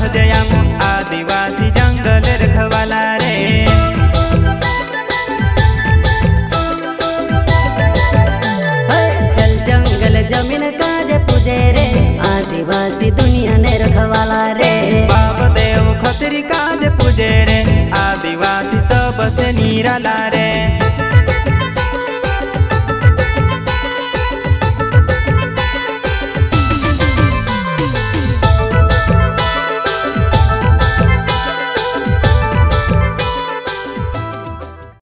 सहजयाम आदिवासी जंगल रखवाला रे। चल जंगल जमीन काज पूजे रे आदिवासी दुनिया ने रखवाला रे। बाप देव खतरी काज पूजे रे आदिवासी सबसे निराला रे।